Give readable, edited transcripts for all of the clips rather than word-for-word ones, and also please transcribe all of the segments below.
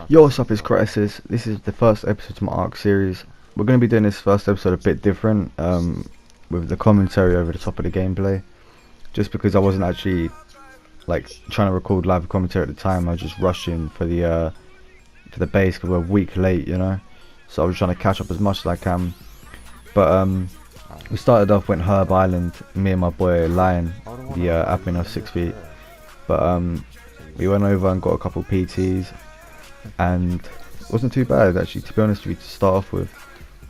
Yo, what's up, it's Crisis. This is the first episode of my ARC series. We're going to be doing this first episode a bit different, with the commentary over the top of the gameplay. Just because I wasn't actually, like, trying to record live commentary at the time. I was just rushing for the base because we're a week late, you know. So I was trying to catch up as much as I can. But, we started off, went Herb Island, me and my boy Lion, the admin of 6 feet. But, we went over and got a couple PTs. And it wasn't too bad actually, to be honest with you, to start off with.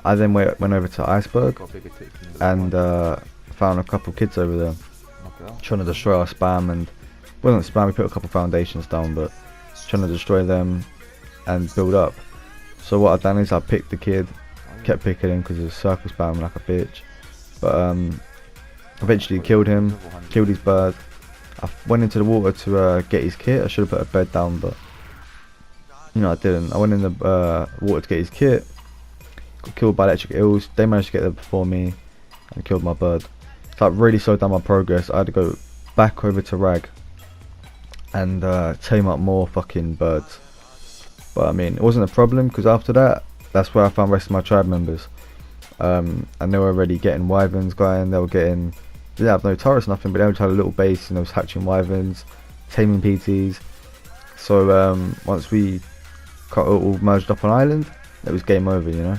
I then went over to Iceberg and found a couple kids over there trying to destroy our spam, and wasn't spam, we put a couple foundations down, but trying to destroy them and build up. So what I've done is I picked the kid, kept picking him because he was circle spamming like a bitch, but eventually killed him, killed his bird. I went into the water to get his kit. I should have put a bed down, but you know, I didn't. I went in the water to get his kit, got killed by electric eels. They managed to get there before me and killed my bird. So that really slowed down my progress. I had to go back over to Rag and tame up more fucking birds. But I mean, it wasn't a problem because after that, that's where I found the rest of my tribe members. And they were already getting wyverns going. They didn't have no turrets, nothing, but they had a little base and they was hatching wyverns, taming PTs. So once we all merged up on island, it was game over, you know.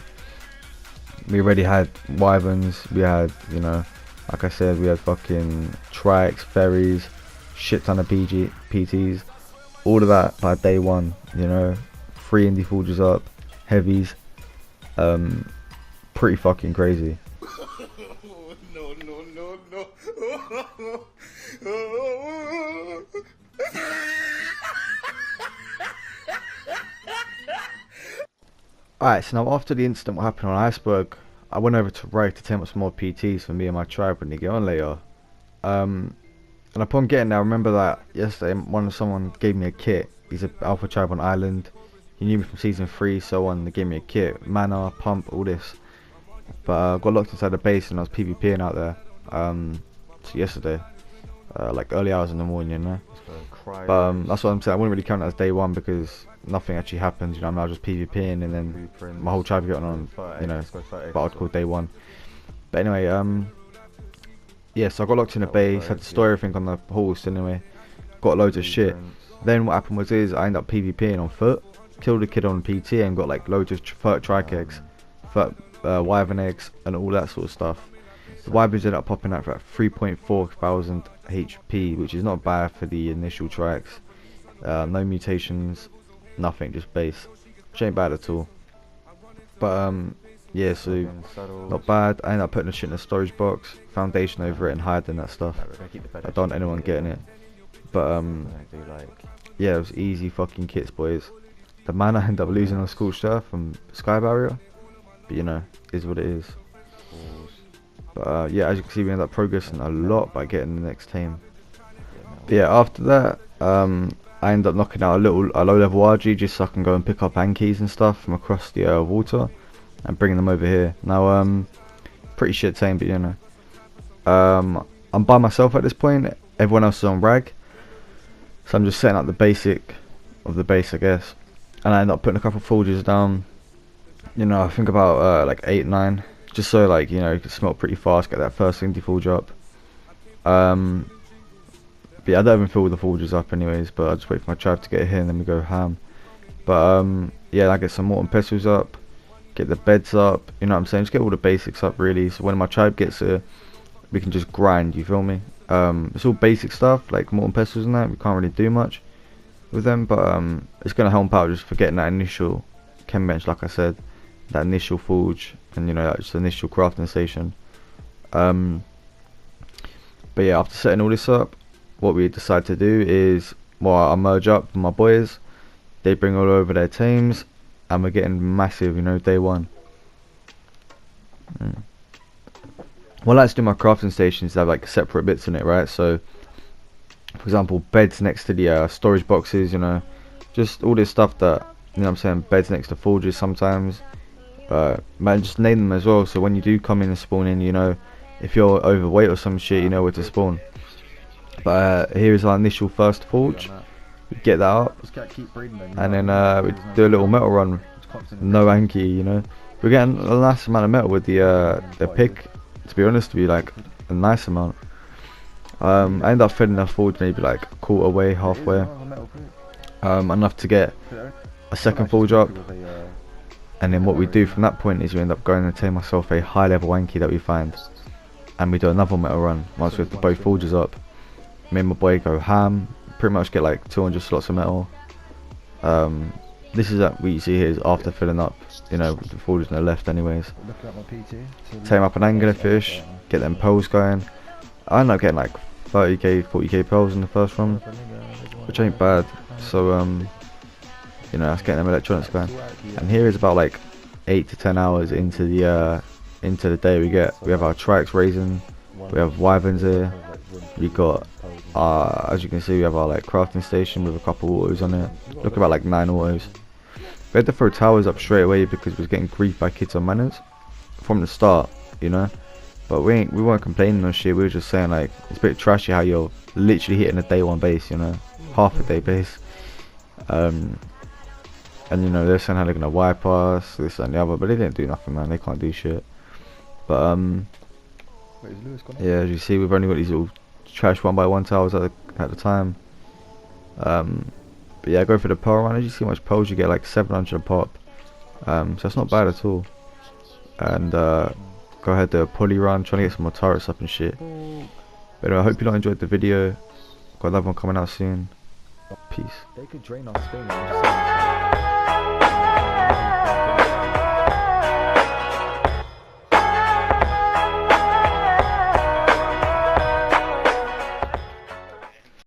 We already had wyverns, we had, you know, like I said, we had fucking trikes, ferries, shit ton of PTs, all of that by day one, you know. 3 indie forges up, heavies, pretty fucking crazy. Alright, so now after the incident what happened on Iceberg, I went over to Rag to take up some more PTs for me and my tribe when they get on later. And upon getting there, I remember that yesterday someone gave me a kit. He's an alpha tribe on island. He knew me from season 3, so on. They gave me a kit, mana, pump, all this. But I got locked inside the base and I was PvPing out there. So yesterday, like early hours in the morning, you know. But that's what I'm saying. I wouldn't really count it as day one because nothing actually happened, you know. I mean, I was just PvPing and then my whole tribe getting on, you know, but I'd call day one. But anyway, yeah, so I got locked in the base, had to store everything on the horse anyway, got loads of shit. Then what happened was I ended up PvPing on foot, killed a kid on PT and got like loads of trike eggs, wyvern eggs and all that sort of stuff. The wyverns ended up popping out for like 3.4 thousand HP, which is not bad for the initial trikes. No mutations, nothing, just base, which ain't bad at all. But yeah, so not bad. I ended up putting the shit in a storage box, foundation over it and hiding that stuff. I don't want anyone getting it. But yeah, it was easy fucking kits, boys. The mana I ended up losing on Scorched Earth from Sky Barrier, but you know, is what it is. But yeah, as you can see, we ended up progressing a lot by getting the next team. But yeah, after that, I ended up knocking out a low level RG just so I can go and pick up Ankies and stuff from across the water and bringing them over here. Now, pretty shit team, but you know, I'm by myself at this point. Everyone else is on Rag, so I'm just setting up the basic of the base, I guess. And I end up putting a couple of forges down. You know, I think about like 8, 9. Just so, like, you know, you can smelt pretty fast, get that first indie forge up. But yeah, I don't even fill the forges up anyways, but I just wait for my tribe to get here and then we go ham. But yeah, I get some mortar and pestles up, get the beds up, you know what I'm saying, just get all the basics up really, so when my tribe gets here, we can just grind, you feel me? It's all basic stuff, like mortar and pestles and that, we can't really do much with them, but it's going to help out just for getting that initial chem bench, like I said, that initial forge, and you know, that just initial crafting station. But yeah, after setting all this up, what we decide to do is, well, I merge up with my boys, they bring all over their teams, and we're getting massive, you know, day one. What I like to do my crafting stations have like separate bits in it, right? So for example, beds next to the storage boxes, you know, just all this stuff that, you know what I'm saying, beds next to forges sometimes. Man, just name them as well, so when you do come in and spawn in, you know, if you're overweight or some shit, you know where to spawn. But here is our initial first forge. we get that up, and then we do a little metal run. No Anki, you know. We're getting a nice amount of metal with the pick. To be honest, to be like a nice amount. I end up filling the forge maybe like a quarter way, halfway, enough to get a second forge up. And then what we do from that point is we end up going and taking myself a high level Anki that we find, and we do another metal run once we have both forges up. Me and my boy go ham, pretty much get like 200 slots of metal. This is what you see here is after filling up, you know, the forges on the left anyways. Tame up an angular fish, get them pearls going. I end up getting like 30k, 40k pearls in the first run, which ain't bad. So you know, that's getting them electronics going. And here is about like 8 to 10 hours into the day. We have our trikes raising, we have wyverns here. We got as you can see, we have our like crafting station with a couple autos on it. Look, about like 9 autos. We had to throw towers up straight away because we was getting griefed by kids on manners from the start, you know. But we weren't complaining or shit. We were just saying like it's a bit trashy how you're literally hitting a day 1 base, you know, half a day base. And you know, they're saying how they're gonna wipe us, this and the other, but they didn't do nothing, man. They can't do shit. But yeah, as you see, we've only got these little trash 1x1 towers at the time. But yeah, go for the pearl run. As you see how much pearls you get, like 700 a pop. So it's not bad at all. And go ahead, do a pulley run, trying to get some more turrets up and shit. But anyway, I hope you lot enjoyed the video. Got another one coming out soon. Peace. They could drain our Spain.